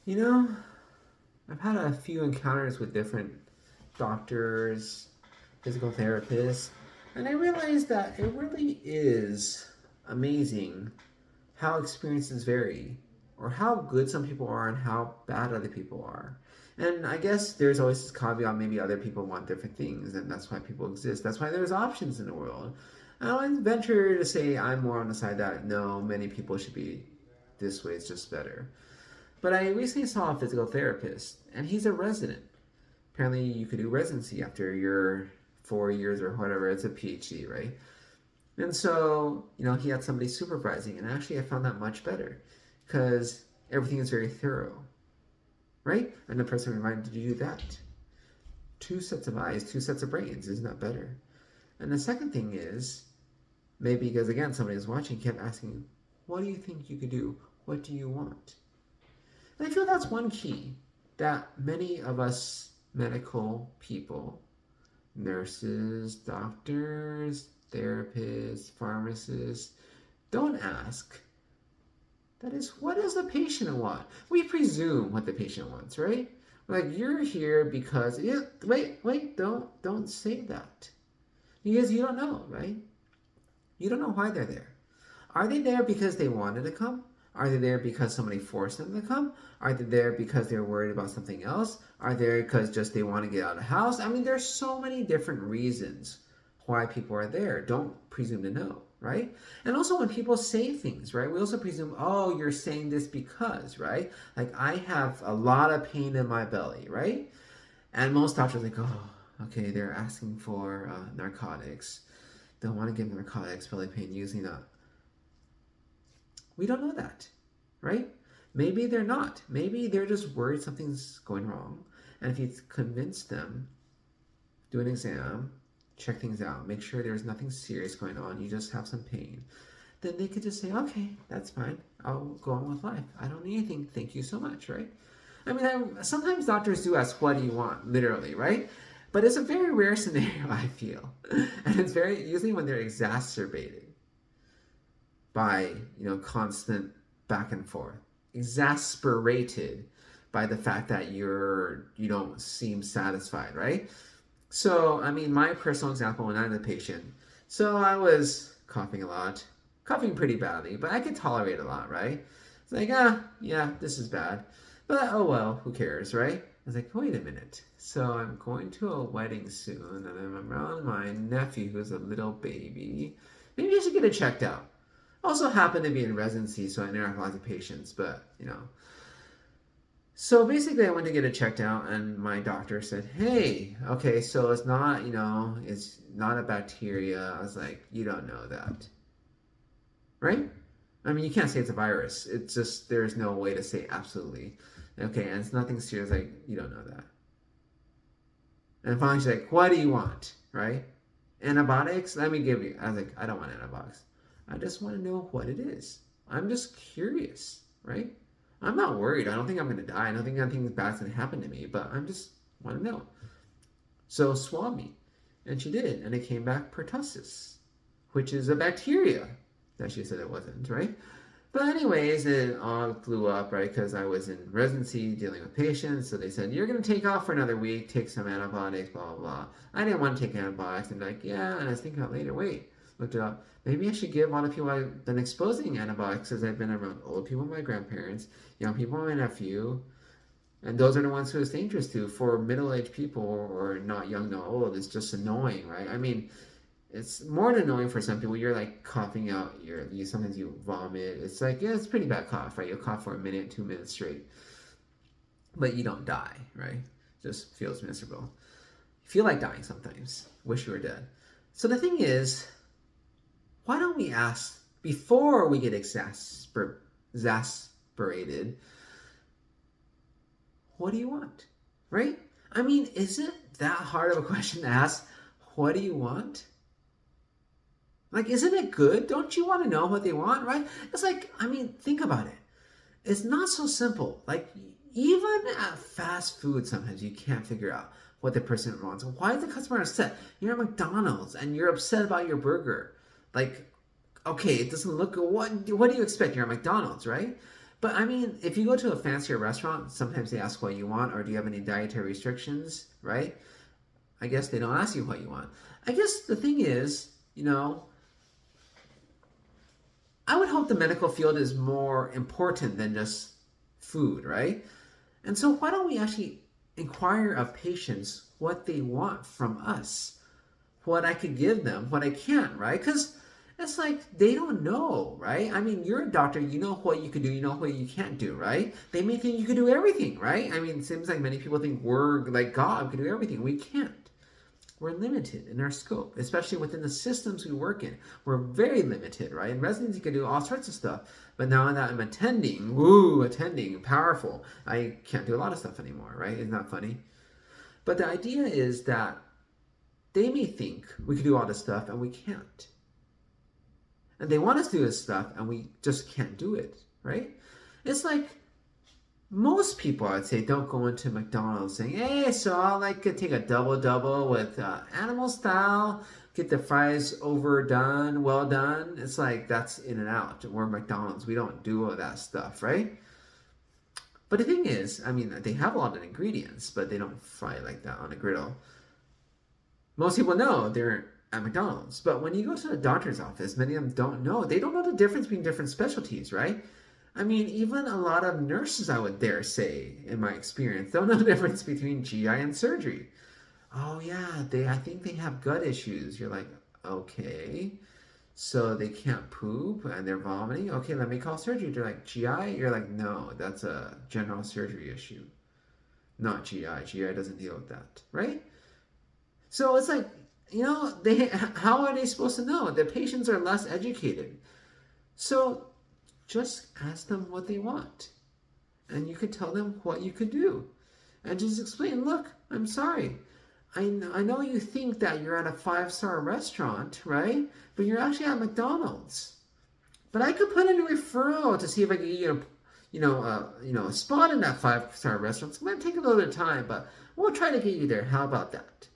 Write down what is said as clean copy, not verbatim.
You know, I've had a few encounters with different doctors, physical therapists, and I realized that it really is amazing how experiences vary, or how good some people are and how bad other people are. And I guess there's always this caveat maybe other people want different things, and that's why people exist. That's why there's options in the world. I would venture to say I'm more on the side that no, many people should be this way, it's just better. But I recently saw a physical therapist, and he's a resident. Apparently, you could do residency after your 4 years or whatever. It's a PhD, right? And so, he had somebody supervising, and actually, I found that much better because everything is very thorough, right? And the person reminded you to do that. Two sets of eyes, two sets of brains. Isn't that better? And the second thing is, maybe because again, somebody was watching, kept asking, what do you think you could do? What do you want? And I feel that's one key that many of us medical people, nurses, doctors, therapists, pharmacists, don't ask. That is, what does the patient want? We presume what the patient wants, right? Like you're here because wait, don't say that. Because you don't know, right? You don't know why they're there. Are they there because they wanted to come? Are they there because somebody forced them to come? Are they there because they're worried about something else? Are they there because just they want to get out of the house? I mean, there's so many different reasons why people are there. Don't presume to know, right? And also when people say things, right? We also presume, oh, you're saying this because, right? Like I have a lot of pain in my belly, right? And most doctors are like, oh, okay, they're asking for narcotics. Don't want to give narcotics, belly pain, usually not. We don't know that, right? Maybe they're not. Maybe they're just worried something's going wrong. And if you convince them, do an exam, check things out, make sure there's nothing serious going on, you just have some pain, then they could just say, okay, that's fine. I'll go on with life. I don't need anything. Thank you so much, right? I mean, sometimes doctors do ask, what do you want? Literally, right? But it's a very rare scenario, I feel. And it's very, usually when they're exacerbated by constant back and forth, exasperated by the fact that you don't seem satisfied, right? So I mean, my personal example when I'm the patient, so I was coughing a lot, coughing pretty badly, but I could tolerate a lot, right? It's like, yeah, this is bad, but oh well, who cares, right? I was like, wait a minute. So I'm going to a wedding soon, and I'm around my nephew who's a little baby. Maybe I should get it checked out. Also happen to be in residency, so I interact with lots of patients, but. So basically, I went to get it checked out, and my doctor said, hey, okay, so it's not a bacteria. I was like, you don't know that, right? I mean, you can't say it's a virus. It's just, there's no way to say absolutely. Okay, and it's nothing serious, like, you don't know that. And finally, she's like, what do you want, right? Antibiotics? Let me give you. I was like, I don't want antibiotics. I just want to know what it is. I'm just curious, right? I'm not worried. I don't think I'm going to die. I don't think anything bad's going to happen to me, but I'm just want to know. So swab me. And she did. And it came back pertussis, which is a bacteria that she said it wasn't, right? But anyways, it all blew up, right? Because I was in residency dealing with patients. So they said, you're going to take off for another week, take some antibiotics, blah, blah, blah. I didn't want to take antibiotics. And like, yeah. And I was thinking about later, wait, looked it up. Maybe I should give all the people I've been exposing antibiotics as I've been around old people, my grandparents, young people, my nephew. And those are the ones who it's dangerous to. For middle-aged people or not young, not old, it's just annoying, right? I mean, it's more than annoying for some people. You're like coughing out. Sometimes you vomit. It's like, yeah, it's a pretty bad cough, right? You'll cough for a minute, 2 minutes straight, but you don't die, right? Just feels miserable. You feel like dying sometimes. Wish you were dead. So the thing is, why don't we ask before we get exasperated? What do you want, right? I mean, is it that hard of a question to ask? What do you want? Like, isn't it good? Don't you want to know what they want, right? It's like, I mean, think about it. It's not so simple. Like, even at fast food, sometimes you can't figure out what the person wants. Why is the customer upset? You're at McDonald's and you're upset about your burger. Like, okay, it doesn't look good. What do you expect? You're at McDonald's, right? But I mean, if you go to a fancier restaurant, sometimes they ask what you want or do you have any dietary restrictions, right? I guess they don't ask you what you want. I guess the thing is, I would hope the medical field is more important than just food, right? And so why don't we actually inquire of patients what they want from us? What I could give them, what I can't, right? Because it's like they don't know, right? I mean, you're a doctor, you know what you can do, you know what you can't do, right? They may think you can do everything, right? I mean, it seems like many people think we're like God, we can do everything. We can't. We're limited in our scope, especially within the systems we work in. We're very limited, right? In residency, you can do all sorts of stuff. But now that I'm attending, powerful, I can't do a lot of stuff anymore, right? Isn't that funny? But the idea is that they may think we can do all this stuff and we can't. And they want us to do this stuff and we just can't do it, right? It's like most people, I'd say, don't go into McDonald's saying, hey, so I'll take a double double with animal style, get the fries overdone, well done. It's like that's In-N-Out. We're McDonald's. We don't do all that stuff, right? But the thing is, I mean, they have a lot of ingredients, but they don't fry like that on a griddle. Most people know they're at McDonald's, but when you go to the doctor's office, many of them don't know. They don't know the difference between different specialties, right? I mean, even a lot of nurses, I would dare say, in my experience, don't know the difference between GI and surgery. Oh yeah, I think they have gut issues. You're like, okay, so they can't poop and they're vomiting. Okay, let me call surgery. They're like, GI? You're like, no, that's a general surgery issue, not GI. GI doesn't deal with that, right? So it's like, they how are they supposed to know? The patients are less educated. So just ask them what they want. And you could tell them what you could do. And just explain, look, I'm sorry. I know you think that you're at a 5-star restaurant, right? But you're actually at McDonald's. But I could put in a referral to see if I could get you a spot in that 5-star restaurant. It's going to take a little bit of time, but we'll try to get you there. How about that?